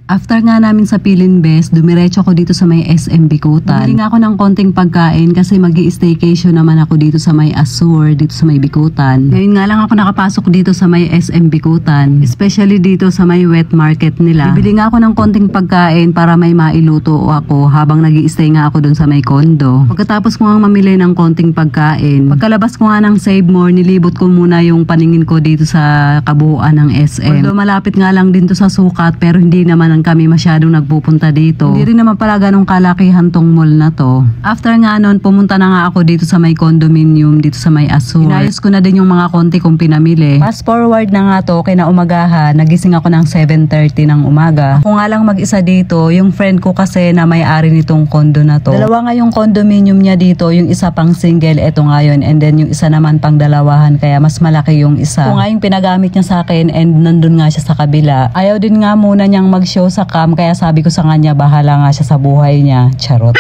After nga namin sa Pilin Best, dumiretso ako dito sa may SM Bikutan. Bumili nga ako ng konting pagkain kasi magi-staycation naman ako dito sa may Azure, dito sa may Bikutan. Ngayon nga lang ako nakapasok dito sa may SM Bikutan, especially dito sa may wet market nila. Bibili nga ako ng konting pagkain para may mailuto ako habang nag-i-stay nga ako dun sa may condo. Pagkatapos ko nga mamili ng konting pagkain, pagkalabas ko nga ng Save More, nilibot ko muna yung paningin ko dito sa kabuuan ng SM. Although malapit nga lang din to sa sukat, pero hindi naman kami masyadong nagpupunta dito. Hindi rin naman pala ganong kalakihan tong mall na to. After nga nun, pumunta na nga ako dito sa may condominium, dito sa may Azure. Inayos ko na din yung mga konti kong pinamili. Fast forward na nga to, kinaumagahan, nagising ako ng 7:30 ng umaga. Ako nga lang mag-isa dito, yung friend ko kasi na may-ari nitong condo na to. Dalawa nga yung condominium niya dito, yung isa pang single, eto nga yun, and then yung isa naman pang dalawahan, kaya mas malaki yung isa. Ako nga yung pinagamit niya sa akin, and nandun nga siya sa kabila. Ayaw din nga muna niyang mag-show sa kaya sabi ko sa kanya, bahala nga siya sa buhay niya. Charot.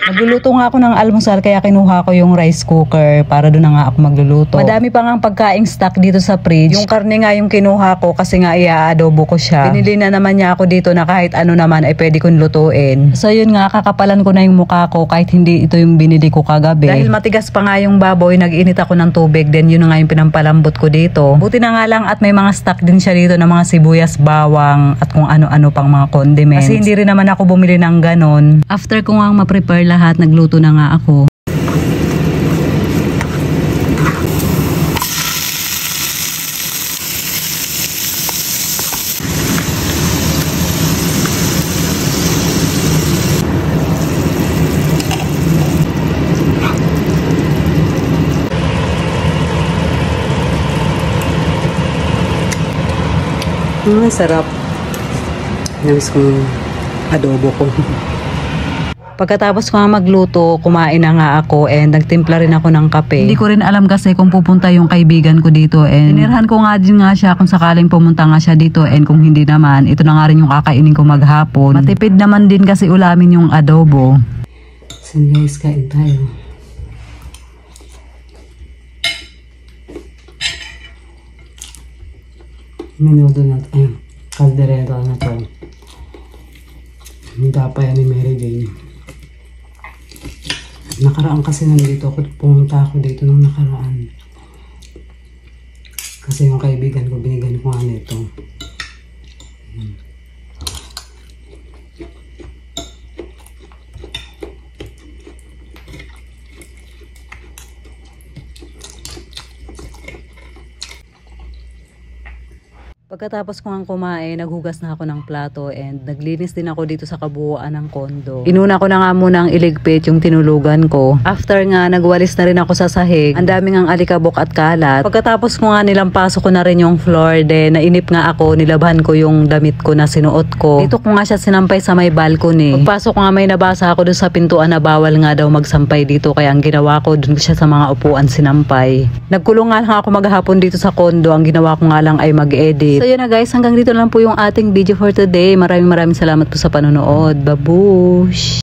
Magluluto nga ako ng almusal kaya kinuha ko yung rice cooker para doon na nga ako magluluto. Madami pa nga pagkaing stock dito sa fridge. Yung karne nga yung kinuha ko kasi nga i-adobo ko siya. Pinili na naman niya ako dito na kahit ano naman ay pwede kong lutuin. So yun nga, kakapalan ko na yung mukha ko kahit hindi ito yung binili ko kagabi. Dahil matigas pa nga yung baboy, nag-init ako ng tubig, then yun nga yung pinampalambot ko dito. Buti na nga lang at may mga stock din siya dito na mga sibuyas, bawang at kung ano-ano pang mga condiments. Kasi hindi rin naman ako bumili ng ganon. After ko nga ma-prepare lahat, nagluto na nga ako. Sarap. Namiss ko yung adobo ko. Pagkatapos ko nga magluto, kumain na nga ako and nagtimpla rin ako ng kape. Hindi ko rin alam kasi kung pupunta yung kaibigan ko dito and tinirhan ko nga din nga siya kung sakaling pumunta nga siya dito and kung hindi naman, ito na nga rin yung kakainin ko maghapon. Matipid naman din kasi ulamin yung adobo. So guys, kain tayo. Menudo na ito. Caldereta na ito. Hindi pa yan ni Mary Jane. Nakaraan kasi nandito ako, pumunta ako dito nung nakaraan. Kasi yung kaibigan ko, binigyan ko nga nito. Pagkatapos ko nga kumain, naghugas na ako ng plato and naglinis din ako dito sa kabuuan ng kondo. Inuna ko na nga muna ang iligpit yung tinulugan ko. After nga, nagwalis na rin ako sa sahig. Ang daming ang alikabok at kalat. Pagkatapos ko nga nilampasok ko na rin yung floor, then nainip nga ako, nilabhan ko yung damit ko na sinuot ko. Dito ko nga siya sinampay sa may balcony. Pagpasok ko nga may nabasa ako doon sa pintuan na bawal nga daw magsampay dito, kaya ang ginawa ko doon ko siya sa mga upuan sinampay. Nagkulong nga lang ako maghapon dito sa kondo. Ang ginawa ko nga lang ay mag-edit. So yun na guys, hanggang dito lang po yung ating video for today. Maraming salamat po sa panonood. Babush!